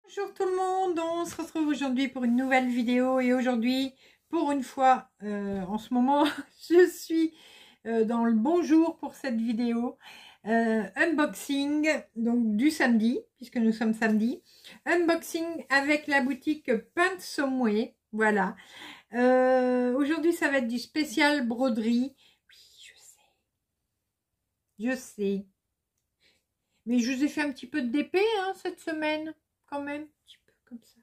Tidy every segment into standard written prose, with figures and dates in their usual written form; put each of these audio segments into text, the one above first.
Bonjour tout le monde, on se retrouve aujourd'hui pour une nouvelle vidéo et aujourd'hui, pour une fois, en ce moment, je suis dans le bon jour pour cette vidéo. Unboxing, donc du samedi, puisque nous sommes samedi. Unboxing avec la boutique Paint Somewhere, voilà. Aujourd'hui, ça va être du spécial broderie. Oui, je sais. Mais je vous ai fait un petit peu de DP cette semaine, quand même, un petit peu comme ça.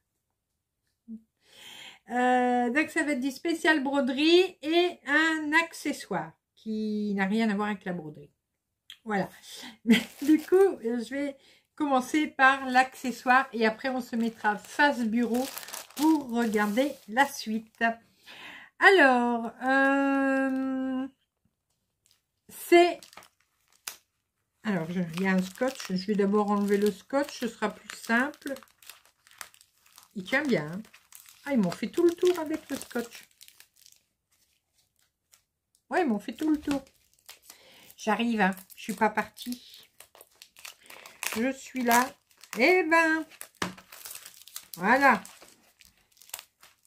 Donc ça va être du spécial broderie et un accessoire qui n'a rien à voir avec la broderie. Voilà. Du coup, je vais commencer par l'accessoire et après on se mettra face bureau pour regarder la suite. Alors, c'est... Alors, il y a un scotch. Je vais d'abord enlever le scotch, ce sera plus simple. Il tient bien. Hein. Ah, ils m'ont fait tout le tour avec le scotch. Ouais, ils m'ont fait tout le tour. J'arrive, hein. Je suis pas partie. Je suis là. Eh ben, voilà.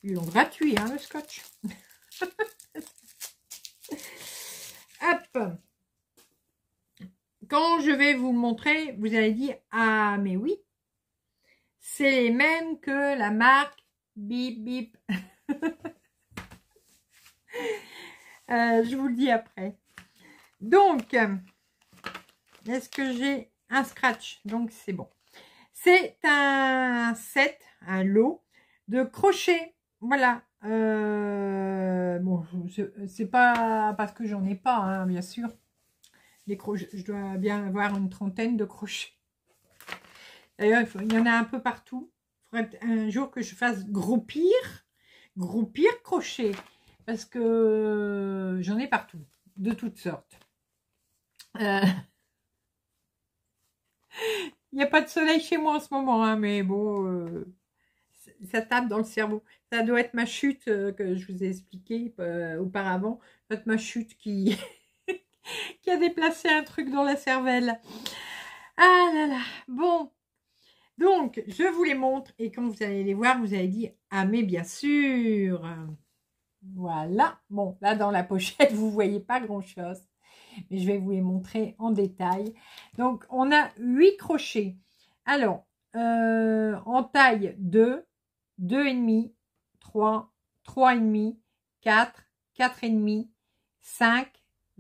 Ils l'ont gratuit, hein, le scotch. Hop. Quand je vais vous le montrer, vous allez dire, ah, mais oui, c'est les mêmes que la marque Bip Bip. Je vous le dis après. Donc, est-ce que j'ai un scratch? Donc, c'est bon. C'est un set, un lot de crochets. Voilà. Bon, c'est pas parce que j'en ai pas, hein, bien sûr. Les crochets, je dois bien avoir une trentaine de crochets. D'ailleurs, il y en a un peu partout. Il faudrait un jour que je fasse groupir crochet. Parce que j'en ai partout, de toutes sortes. Il n'y a pas de soleil chez moi en ce moment, hein, mais bon, ça tape dans le cerveau. Ça doit être ma chute que je vous ai expliqué auparavant. Ça doit être ma chute qui, qui a déplacé un truc dans la cervelle. Ah là là, bon. Donc, je vous les montre et quand vous allez les voir, vous allez dire « Ah mais bien sûr !» Voilà. Bon, là dans la pochette, vous ne voyez pas grand-chose. Mais je vais vous les montrer en détail. Donc, on a 8 crochets. Alors, en taille 2, 2,5, 3, 3,5, 4, 4,5, 5,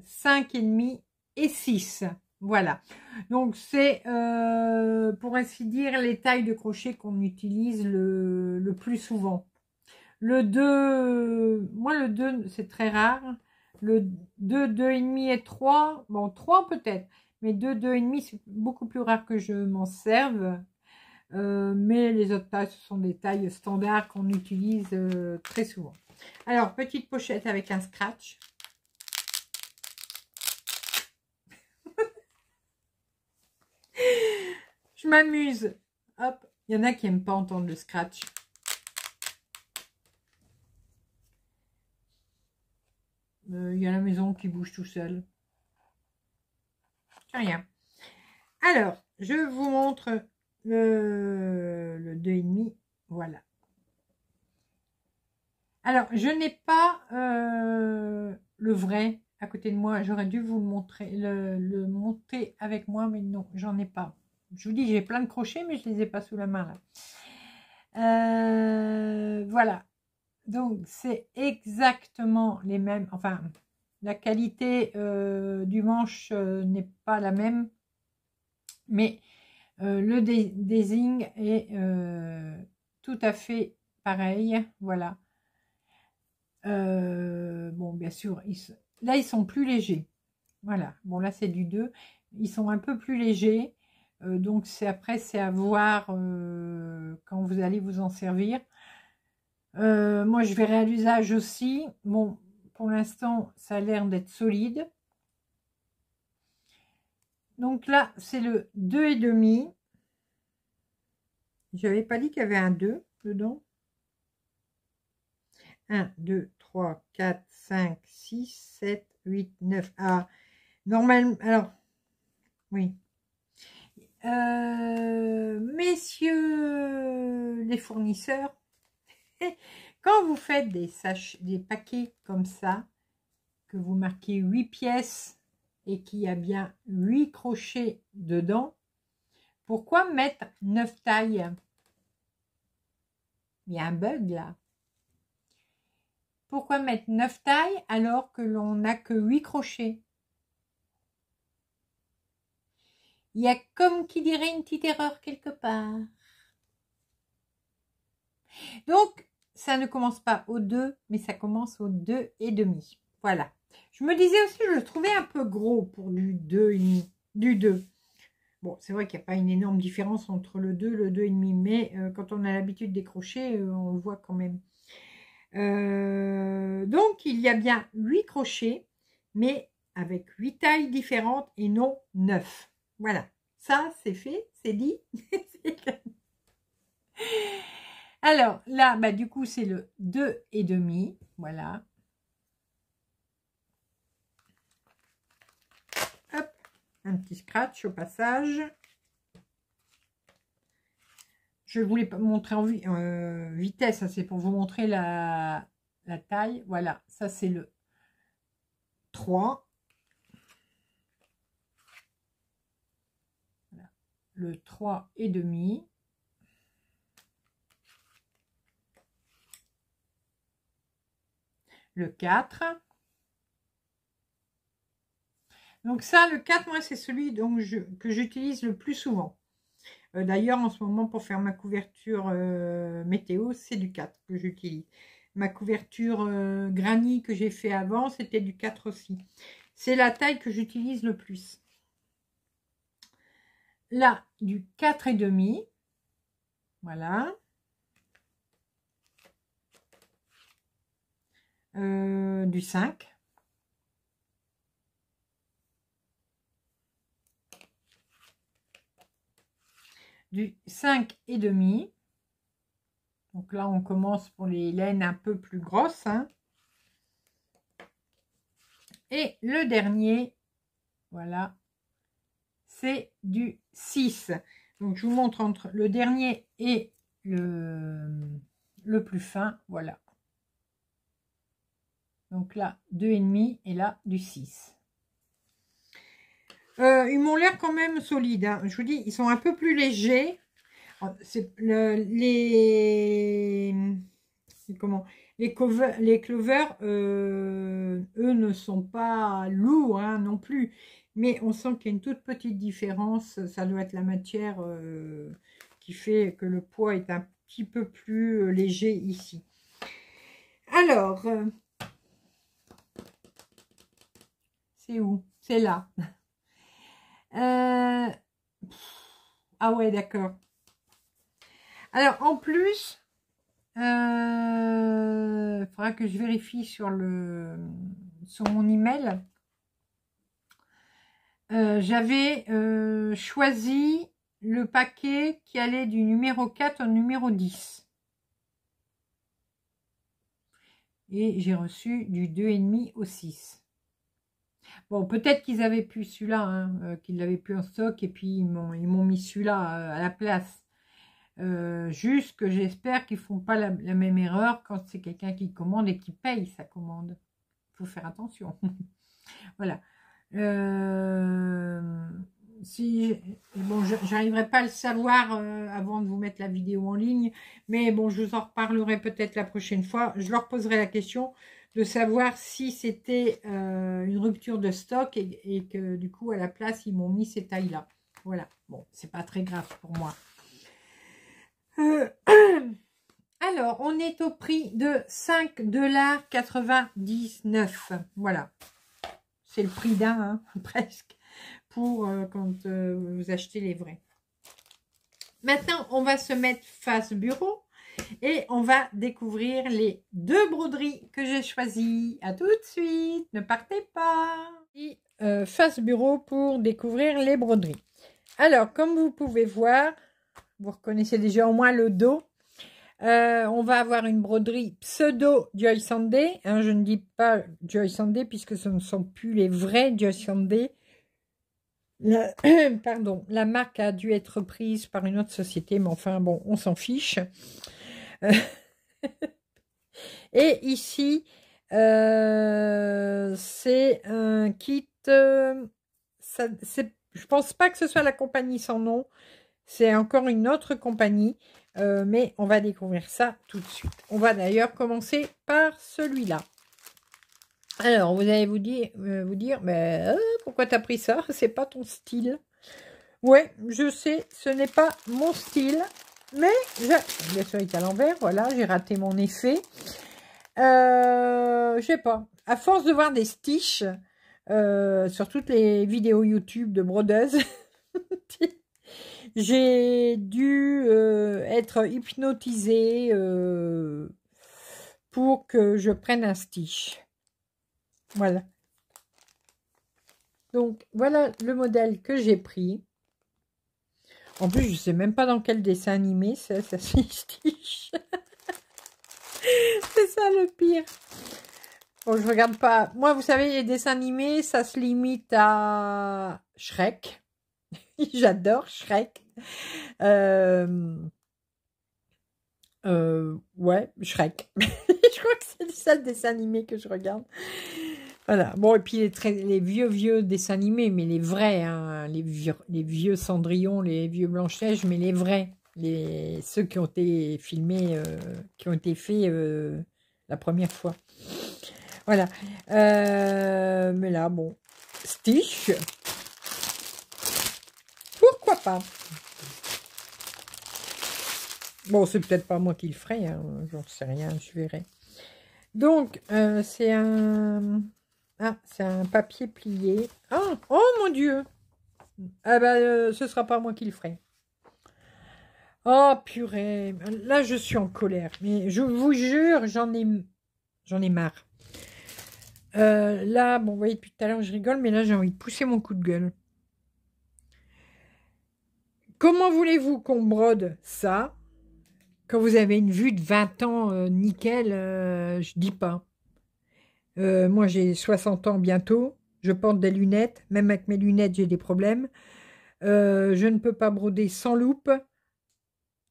5,5 et 6. Voilà. Donc, c'est, pour ainsi dire, les tailles de crochet qu'on utilise le plus souvent. Le 2, moi le 2, c'est très rare. Le 2, 2,5 et 3, bon 3 peut-être, mais 2, 2,5 c'est beaucoup plus rare que je m'en serve. Mais les autres tailles, ce sont des tailles standards qu'on utilise très souvent. Alors, petite pochette avec un scratch. Je m'amuse. Hop, il y en a qui n'aiment pas entendre le scratch. Il y a la maison qui bouge tout seul. Rien. Alors, je vous montre le 2,5. Voilà. Alors, je n'ai pas le vrai à côté de moi. J'aurais dû vous le montrer, le monter avec moi, mais non, j'en ai pas. Je vous dis, j'ai plein de crochets, mais je ne les ai pas sous la main là. Voilà. Donc, c'est exactement les mêmes. Enfin, la qualité du manche n'est pas la même. Mais le design est tout à fait pareil. Voilà. Bon, bien sûr, là, ils sont plus légers. Voilà. Bon, là, c'est du 2. Ils sont un peu plus légers. Donc, après, c'est à voir quand vous allez vous en servir. Moi, je verrai à l'usage aussi. Bon, pour l'instant, ça a l'air d'être solide. Donc là, c'est le 2,5. Je n'avais pas dit qu'il y avait un 2 dedans. 1, 2, 3, 4, 5, 6, 7, 8, 9. Ah, normalement, alors, oui. Messieurs les fournisseurs, quand vous faites des paquets comme ça, que vous marquez 8 pièces et qu'il y a bien 8 crochets dedans, pourquoi mettre 9 tailles? Il y a un bug là. Pourquoi mettre 9 tailles alors que l'on n'a que 8 crochets? Il y a comme qui dirait une petite erreur quelque part. Donc, ça ne commence pas au 2, mais ça commence au 2,5. Voilà. Je me disais aussi, je le trouvais un peu gros pour du 2,5. Du 2. Bon, c'est vrai qu'il n'y a pas une énorme différence entre le 2 et le 2,5, mais quand on a l'habitude des crochets, on le voit quand même. Donc, il y a bien 8 crochets, mais avec 8 tailles différentes et non 9. Voilà, ça c'est fait, c'est dit. Alors là, bah, du coup, c'est le 2,5. Voilà. Hop, un petit scratch au passage. Je voulais pas montrer en vitesse, c'est pour vous montrer la taille. Voilà, ça c'est le 3. Voilà. Le 3,5. Le 4. Donc ça, le 4, moi, c'est celui donc, que j'utilise le plus souvent. D'ailleurs, en ce moment, pour faire ma couverture météo, c'est du 4 que j'utilise. Ma couverture granny que j'ai fait avant, c'était du 4 aussi. C'est la taille que j'utilise le plus. Là, du 4,5. Voilà. Du 5. Du 5,5. Donc là, on commence pour les laines un peu plus grosses. Hein. Et le dernier, voilà, c'est du 6. Donc, je vous montre entre le dernier et le plus fin. Voilà. Donc là, 2,5 et là, du 6. Ils m'ont l'air quand même solides. Hein. Je vous dis, ils sont un peu plus légers. Les clovers, eux, ne sont pas lourds hein, non plus. Mais on sent qu'il y a une toute petite différence. Ça doit être la matière qui fait que le poids est un petit peu plus léger ici. Alors, c'est où? C'est là. Ah ouais, d'accord. Alors, en plus, faudra que je vérifie sur mon email. J'avais choisi le paquet qui allait du numéro 4 au numéro 10. Et j'ai reçu du 2,5 au 6. Bon, peut-être qu'ils avaient plus celui-là, hein, qu'ils l'avaient plus en stock, et puis ils m'ont mis celui-là à la place. Juste que j'espère qu'ils ne font pas la même erreur quand c'est quelqu'un qui commande et qui paye sa commande. Il faut faire attention. Voilà. Bon, j'arriverai pas à le savoir avant de vous mettre la vidéo en ligne, mais bon, je vous en reparlerai peut-être la prochaine fois. Je leur poserai la question de savoir si c'était une rupture de stock et que du coup à la place ils m'ont mis ces tailles là. Voilà. Bon, c'est pas très grave pour moi. Alors, on est au prix de 5,99 $. Voilà. C'est le prix d'un, hein, presque, pour quand vous achetez les vrais. Maintenant, on va se mettre face bureau et on va découvrir les 2 broderies que j'ai choisies. À tout de suite, ne partez pas. Et, face bureau pour découvrir les broderies. Alors, comme vous pouvez voir, vous reconnaissez déjà au moins le dos. On va avoir une broderie pseudo Joy Sunday. Hein, je ne dis pas Joy Sunday puisque ce ne sont plus les vrais Joy Sunday. Pardon, la marque a dû être prise par une autre société, mais enfin bon, on s'en fiche. Euh, Et ici, c'est un kit. Je pense pas que ce soit la compagnie sans nom. C'est encore une autre compagnie. Mais on va découvrir ça tout de suite. On va d'ailleurs commencer par celui-là. Alors, vous allez vous dire, mais pourquoi t'as pris ça? C'est pas ton style. Ouais, je sais, ce n'est pas mon style. Mais, bien sûr, il est à l'envers. Voilà, j'ai raté mon effet. Je sais pas. À force de voir des Stitch sur toutes les vidéos YouTube de brodeuses, j'ai dû être hypnotisée pour que je prenne un Stitch. Voilà. Donc, voilà le modèle que j'ai pris. En plus, je sais même pas dans quel dessin animé ça Stitch. C'est ça le pire. Bon, je regarde pas. Moi, vous savez, les dessins animés, ça se limite à Shrek. J'adore Shrek. Ouais, Shrek. Je crois que c'est le seul dessin animé que je regarde. Voilà. Bon, et puis les vieux dessins animés, mais les vrais, hein, les vieux Cendrillon, les vieux Blanche-Neige, mais les vrais. Ceux qui ont été filmés, qui ont été faits la première fois. Voilà. Mais là, bon. Stitch. Pourquoi pas? Bon, c'est peut-être pas moi qui le ferai. Hein, j'en sais rien, je verrai. Donc, c'est un... Ah, c'est un papier plié. Ah, oh mon Dieu! Ah bah, ce sera pas moi qui le ferai. Oh, purée. Là, je suis en colère. Mais je vous jure, j'en ai marre. Là, bon, vous voyez, depuis tout à l'heure, je rigole, mais là, j'ai envie de pousser mon coup de gueule. Comment voulez-vous qu'on brode ça quand vous avez une vue de 20 ans nickel? Je dis pas. Moi, j'ai 60 ans bientôt. Je porte des lunettes. Même avec mes lunettes, j'ai des problèmes. Je ne peux pas broder sans loupe.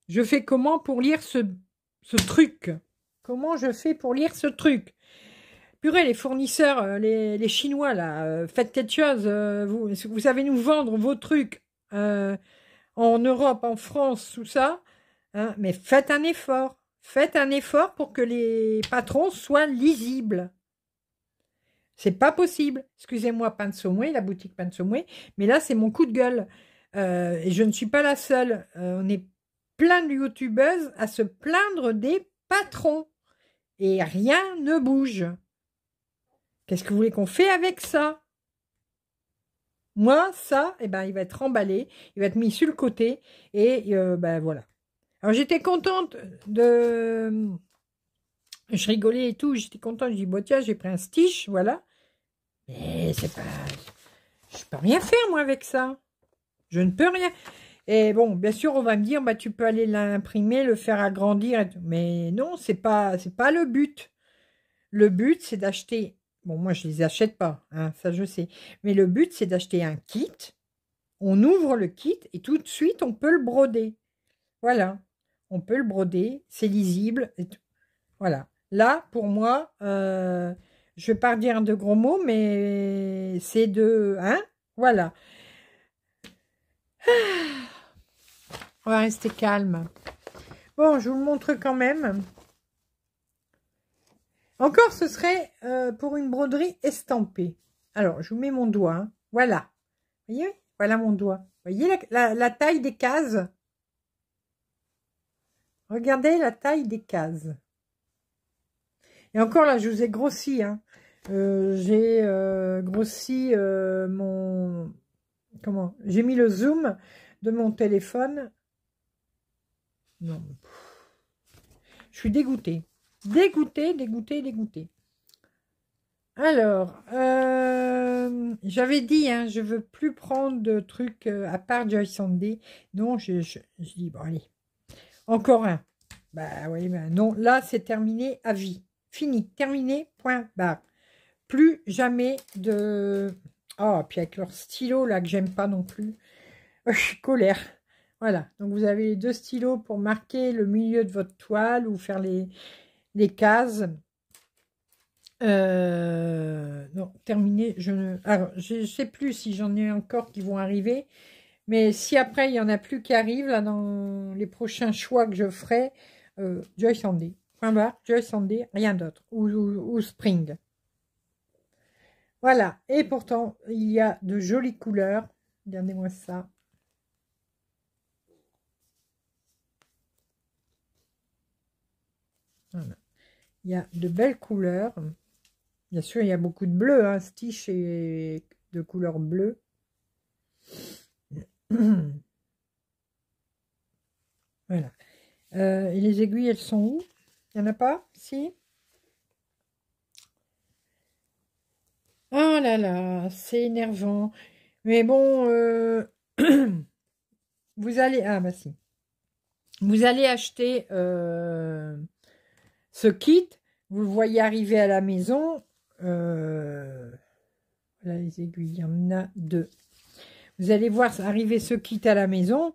Je fais comment pour lire ce truc? Comment je fais pour lire ce truc? Purée, les fournisseurs, les Chinois, là, faites quelque chose. Vous savez nous vendre vos trucs en Europe, en France, tout ça. Hein, mais faites un effort. Faites un effort pour que les patrons soient lisibles. C'est pas possible. Excusez-moi, Pansomoué, la boutique Pansomoué, mais là, c'est mon coup de gueule. Et je ne suis pas la seule. On est plein de youtubeuses à se plaindre des patrons. Et rien ne bouge. Qu'est-ce que vous voulez qu'on fait avec ça? Moi, ça, eh ben, il va être emballé, il va être mis sur le côté, et ben voilà. Alors, j'étais contente de... Je rigolais et tout, j'étais contente, je dis, bon, tiens, j'ai pris un Stitch, voilà. Mais c'est pas... Je peux rien faire, moi, avec ça. Je ne peux rien. Et bon, bien sûr, on va me dire, bah, tu peux aller l'imprimer, le faire agrandir, et tout. Mais non, c'est pas le but. Le but, c'est d'acheter... Bon, moi, je les achète pas, hein, ça, je sais. Mais le but, c'est d'acheter un kit. On ouvre le kit et tout de suite, on peut le broder. Voilà. On peut le broder, c'est lisible. Et tout. Voilà. Là, pour moi, je ne vais pas dire de gros mots, mais c'est de... Hein? Voilà. On va rester calme. Bon, je vous le montre quand même. Encore, ce serait pour une broderie estampée. Alors, je vous mets mon doigt. Hein. Voilà. Vous voyez? Voilà mon doigt. Vous voyez la taille des cases? Regardez la taille des cases. Et encore là, je vous ai grossi. Hein. J'ai grossi mon... Comment? J'ai mis le zoom de mon téléphone. Non. Je suis dégoûtée. Dégoûtée, dégoûtée, dégoûtée. Alors, j'avais dit, hein, je veux plus prendre de trucs à part Joy Sunday. Non, je dis, bon, allez. Encore un. Bah oui, ben non, là, c'est terminé à vie. Fini, terminé, point barre. Plus jamais de Oh, puis avec leur stylo, là, que j'aime pas non plus. Je suis colère. Voilà, donc vous avez les deux stylos pour marquer le milieu de votre toile ou faire les cases. Non, terminé. Alors, je ne sais plus si j'en ai encore qui vont arriver. Mais si après, il n'y en a plus qui arrivent, là, dans les prochains choix que je ferai, Joyce Sandy. Point barre, Joyce Sandy, rien d'autre. Ou Spring. Voilà. Et pourtant, il y a de jolies couleurs. Regardez-moi ça. Voilà. Il y a de belles couleurs. Bien sûr, il y a beaucoup de bleu. Hein. Stitch est de couleur bleue. Voilà. Et les aiguilles, elles sont où? Il n'y en a pas? Si? Oh là là, c'est énervant. Mais bon, vous allez... Ah bah si. Vous allez acheter ce kit. Vous le voyez arriver à la maison. Voilà les aiguilles, il y en a 2. Vous allez voir arriver ce kit à la maison.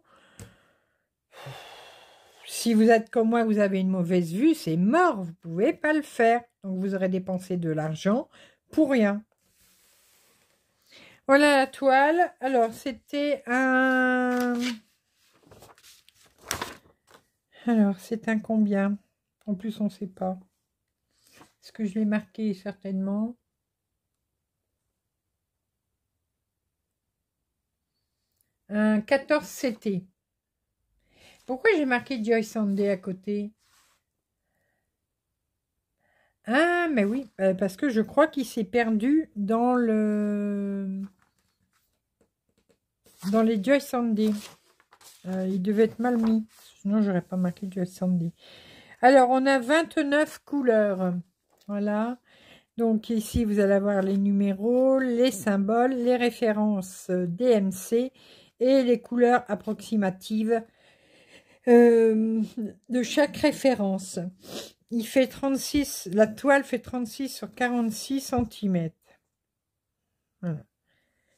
Si vous êtes comme moi, vous avez une mauvaise vue, c'est mort. Vous ne pouvez pas le faire. Donc vous aurez dépensé de l'argent pour rien. Voilà la toile. Alors, c'était un... Alors, c'est un combien? En plus, on ne sait pas. Est-ce que je l'ai marqué? Certainement. Un 14 CT. Pourquoi j'ai marqué Joyce Sandy à côté? Ah, mais oui, parce que je crois qu'il s'est perdu dans les Joyce Sandy. Il devait être mal mis. Sinon, j'aurais pas marqué Joyce Sandy. Alors, on a 29 couleurs. Voilà. Donc, ici, vous allez avoir les numéros, les symboles, les références DMC et les couleurs approximatives de chaque référence. Il fait 36, la toile fait 36 sur 46 cm. Voilà.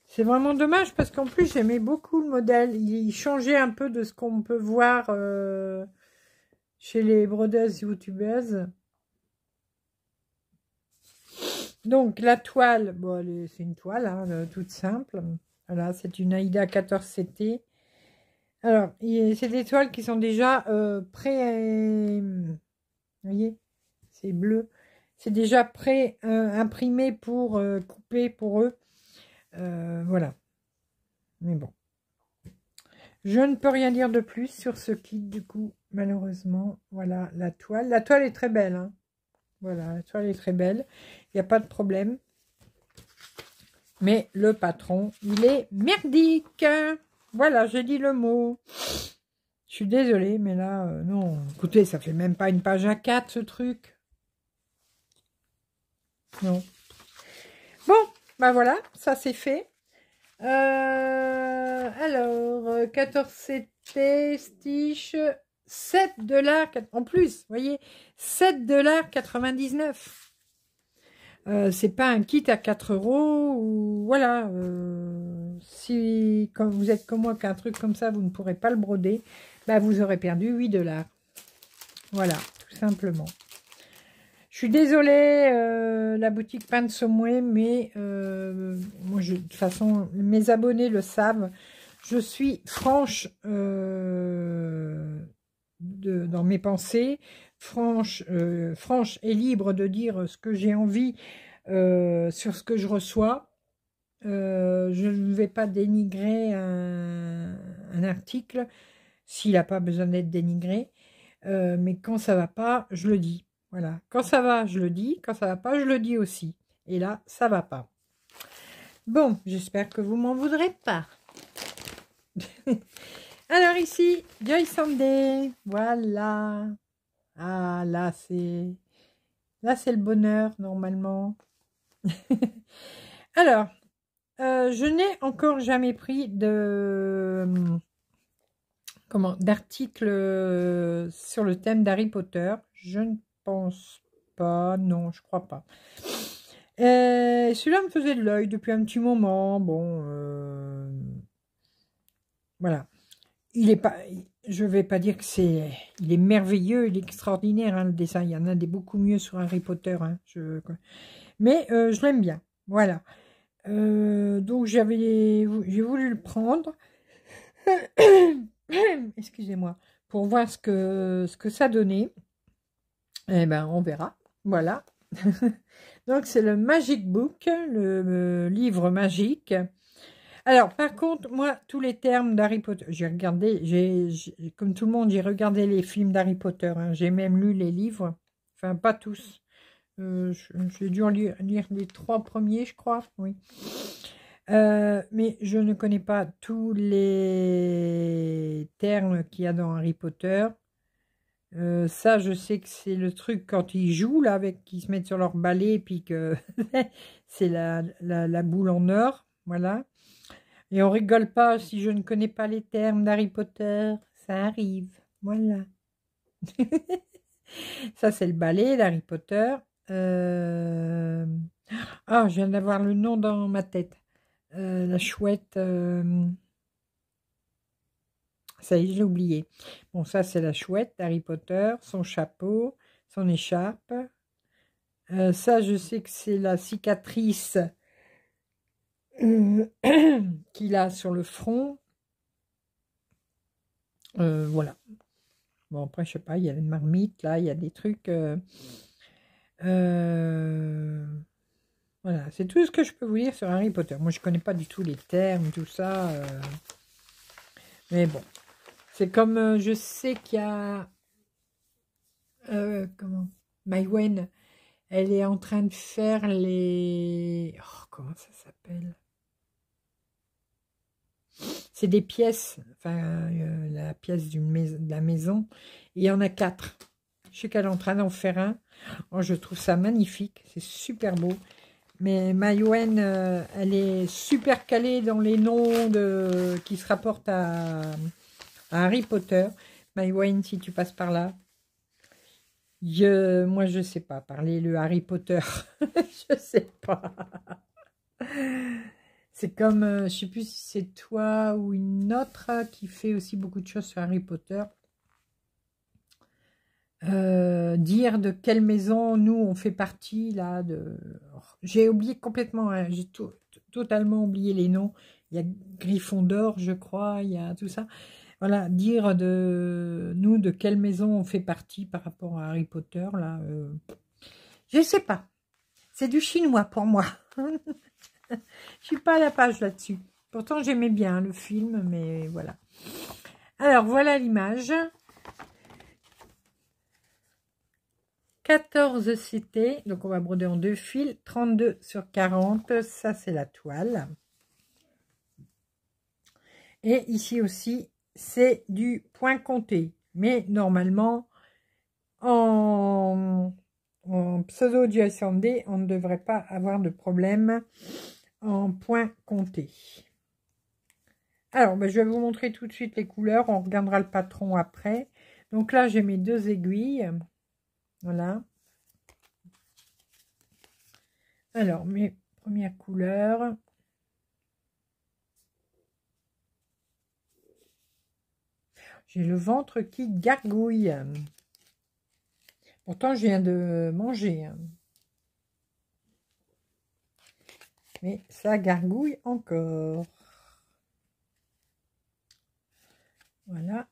C'est vraiment dommage parce qu'en plus j'aimais beaucoup le modèle. Il changeait un peu de ce qu'on peut voir chez les brodeuses youtubeuses. Donc la toile, bon, c'est une toile hein, toute simple. Voilà, c'est une Aïda 14 CT. Alors, c'est des toiles qui sont déjà prêt. Vous voyez, c'est bleu. C'est déjà prêt imprimé pour couper pour eux. Voilà. Mais bon. Je ne peux rien dire de plus sur ce kit du coup, malheureusement. Voilà la toile. La toile est très belle. Hein. Voilà, la toile est très belle. Il n'y a pas de problème. Mais le patron, il est merdique. Voilà, j'ai dit le mot. Je suis désolée, mais là, non. Écoutez, ça fait même pas une page à 4, ce truc. Non. Bon, bah voilà, ça c'est fait. Alors, 14 CT, Stitch, 7 $. En plus, vous voyez, 7,99 $. C'est pas un kit à 4 € ou voilà. Si quand vous êtes comme moi qu'un truc comme ça, vous ne pourrez pas le broder, bah vous aurez perdu 8 $. Voilà, tout simplement. Je suis désolée, la boutique Pain de Someway, mais moi, de toute façon, mes abonnés le savent. Je suis franche dans mes pensées, franche et libre de dire ce que j'ai envie sur ce que je reçois. Je ne vais pas dénigrer un article s'il n'a pas besoin d'être dénigré. Mais quand ça va pas, je le dis. Voilà. Quand ça va, je le dis. Quand ça va pas, je le dis aussi. Et là, ça va pas. Bon, j'espère que vous m'en voudrez pas. Alors ici, Joyce Sandy. Voilà. Ah, là, c'est le bonheur, normalement. Alors, je n'ai encore jamais pris d'article sur le thème d'Harry Potter. Je ne pense pas, non, je crois pas. Celui-là me faisait de l'œil depuis un petit moment. Bon, voilà. Il est pas, je vais pas dire que il est merveilleux, il est extraordinaire, hein, le dessin. Il y en a des beaucoup mieux sur Harry Potter, hein, mais je l'aime bien. Voilà. Donc j'ai voulu le prendre. Excusez-moi, pour voir ce que ça donnait. Eh ben, on verra. Voilà. Donc, c'est le Magic Book, le livre magique. Alors, par contre, moi, tous les termes d'Harry Potter, j'ai regardé, comme tout le monde, j'ai regardé les films d'Harry Potter. Hein. J'ai même lu les livres. Enfin, pas tous. J'ai dû en lire les 3 premiers, je crois. Oui. Mais je ne connais pas tous les termes qu'il y a dans Harry Potter. Ça, je sais que c'est le truc quand ils jouent, là, avec qu'ils se mettent sur leur balai, et puis que c'est la boule en or. Voilà. Et on rigole pas si je ne connais pas les termes d'Harry Potter. Ça arrive. Voilà. Ça, c'est le balai d'Harry Potter. Ah, je viens d'avoir le nom dans ma tête. La chouette. Ça y est, je l'ai oublié. Bon, ça, c'est la chouette d'Harry Potter, son chapeau, son écharpe. Ça, je sais que c'est la cicatrice qu'il a sur le front. Voilà. Bon, après, je sais pas, il y a une marmite, là, il y a des trucs. Voilà, c'est tout ce que je peux vous dire sur Harry Potter. Moi, je connais pas du tout les termes, tout ça. Mais bon, c'est comme je sais qu'il y a... comment Maïwen, elle est en train de faire les... Oh, comment ça s'appelle? C'est des pièces, enfin, la pièce de la maison. Il y en a 4. Je sais qu'elle est en train d'en faire un. Oh, je trouve ça magnifique. C'est super beau. Mais Maïwen, elle est super calée dans les noms qui se rapportent à Harry Potter. Maïwen, si tu passes par là. Moi, je sais pas parler le Harry Potter. Je sais pas. C'est comme, je sais plus si c'est toi ou une autre qui fait aussi beaucoup de choses sur Harry Potter. Dire de quelle maison nous on fait partie là. J'ai oublié complètement, hein, j'ai totalement oublié les noms. Il y a Gryffondor, je crois, il y a tout ça. Voilà, dire de nous de quelle maison on fait partie par rapport à Harry Potter là. Je sais pas. C'est du chinois pour moi. Je suis pas à la page là-dessus. Pourtant, j'aimais bien le film, mais voilà. Alors, voilà l'image. 14 CT, donc on va broder en 2 fils. 32 sur 40, ça c'est la toile. Et ici aussi, c'est du point compté. Mais normalement, en pseudo du SND, on ne devrait pas avoir de problème en point compté. Alors, ben, je vais vous montrer tout de suite les couleurs. On regardera le patron après. Donc là, j'ai mes 2 aiguilles. Voilà. Alors, mes premières couleurs. J'ai le ventre qui gargouille. Pourtant, je viens de manger. Mais ça gargouille encore. Voilà.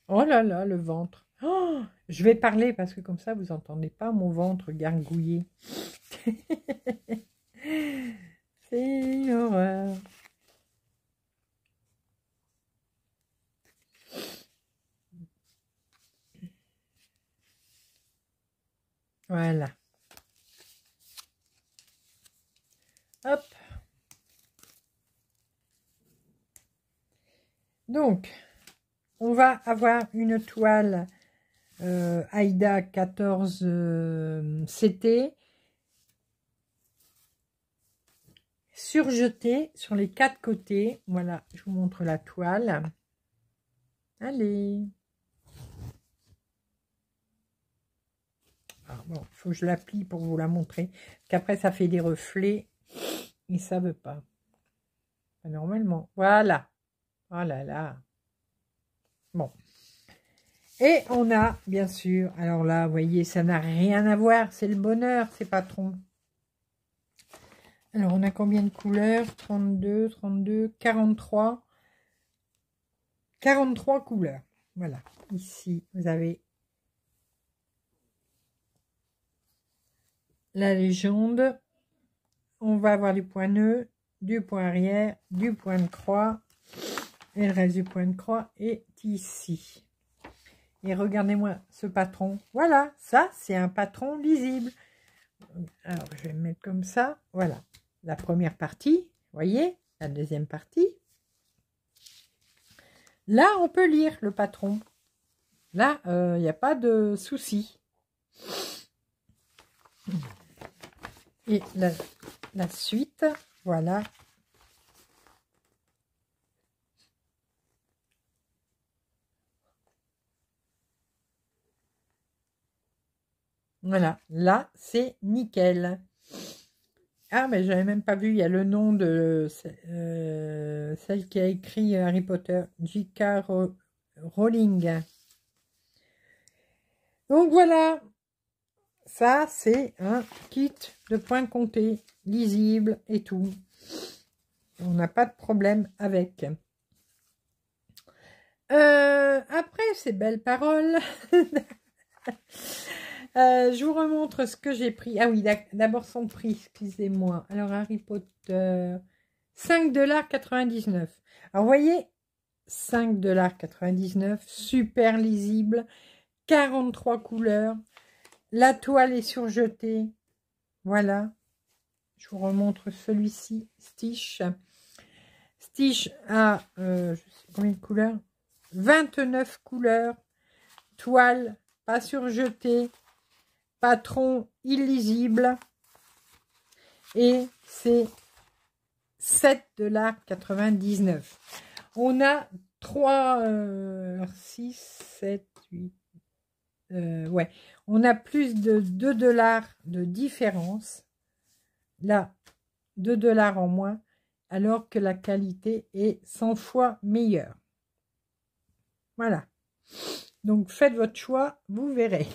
Oh là là, le ventre. Oh, je vais parler parce que comme ça, vous n'entendez pas mon ventre gargouiller. C'est une horreur. Voilà. Hop. Donc, on va avoir une toile Aïda 14 CT surjetée sur les 4 côtés. Voilà, je vous montre la toile. Allez. Bon, il faut que je la plie pour vous la montrer. Qu'après, ça fait des reflets et ça veut pas. Normalement. Voilà. Oh là là. Bon. Et on a, bien sûr, alors là, vous voyez, ça n'a rien à voir. C'est le bonheur, ces patrons. Alors, on a combien de couleurs? 32, 32, 43. 43 couleurs. Voilà. Ici, vous avez la légende. On va avoir du point nœud, du point arrière, du point de croix. Et le reste du point de croix est ici. Et regardez-moi ce patron. Voilà, ça, c'est un patron lisible. Alors, je vais me mettre comme ça. Voilà. La première partie, voyez, la deuxième partie. Là, on peut lire le patron. Là, il n'y a pas de souci. Et la suite, voilà. Voilà, là, c'est nickel. Ah, mais j'avais même pas vu, il y a le nom de celle qui a écrit Harry Potter, J.K. Rowling. Donc voilà, ça c'est un kit de points comptés, lisible et tout. On n'a pas de problème avec. Après ces belles paroles, je vous remontre ce que j'ai pris. Ah oui, d'abord son prix, excusez-moi. Alors, Harry Potter, 5,99 $. Alors, vous voyez, 5,99 $, super lisible, 43 couleurs. La toile est surjetée. Voilà. Je vous remontre celui-ci, Stitch. Stitch a, je sais combien de couleurs? 29 couleurs. Toile pas surjetée. Patron illisible. Et c'est 7,99 $. On a 3, 6, 7, 8. Ouais, on a plus de 2 $ de différence. Là, 2 $ en moins, alors que la qualité est 100 fois meilleure. Voilà. Donc, faites votre choix, vous verrez.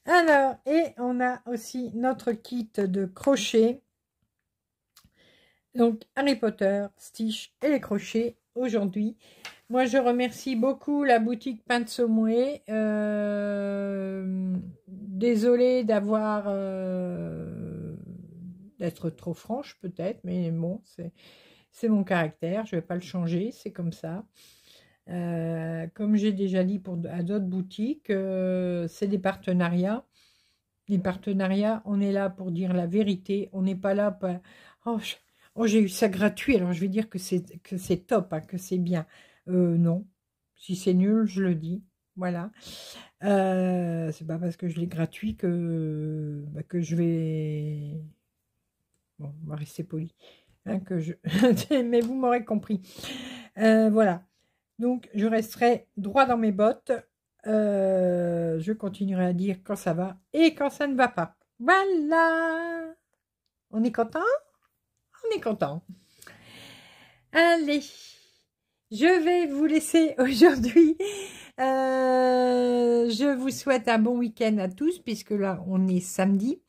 Alors, et on a aussi notre kit de crochet. Donc, Harry Potter, Stitch et les crochets aujourd'hui. Moi, je remercie beaucoup la boutique Pain de Somoué. Désolée d'avoir... d'être trop franche peut-être, mais bon, c'est mon caractère. Je ne vais pas le changer, c'est comme ça. Comme j'ai déjà dit à d'autres boutiques, c'est des partenariats. Les partenariats, on est là pour dire la vérité. On n'est pas là pour... Oh, j'ai eu ça gratuit, alors je vais dire que c'est top, hein, que c'est bien. Non, si c'est nul, je le dis. Voilà. C'est pas parce que je l'ai gratuit que je vais... Bon, on va rester poli. Hein, mais vous m'aurez compris. Voilà. Donc, je resterai droit dans mes bottes. Je continuerai à dire quand ça va et quand ça ne va pas. Voilà. On est content? On est content. Allez, je vais vous laisser aujourd'hui. Je vous souhaite un bon week-end à tous, puisque là, on est samedi.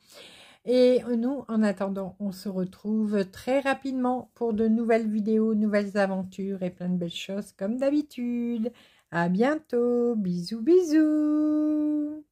Et nous, en attendant, on se retrouve très rapidement pour de nouvelles vidéos, nouvelles aventures et plein de belles choses comme d'habitude. À bientôt. Bisous, bisous.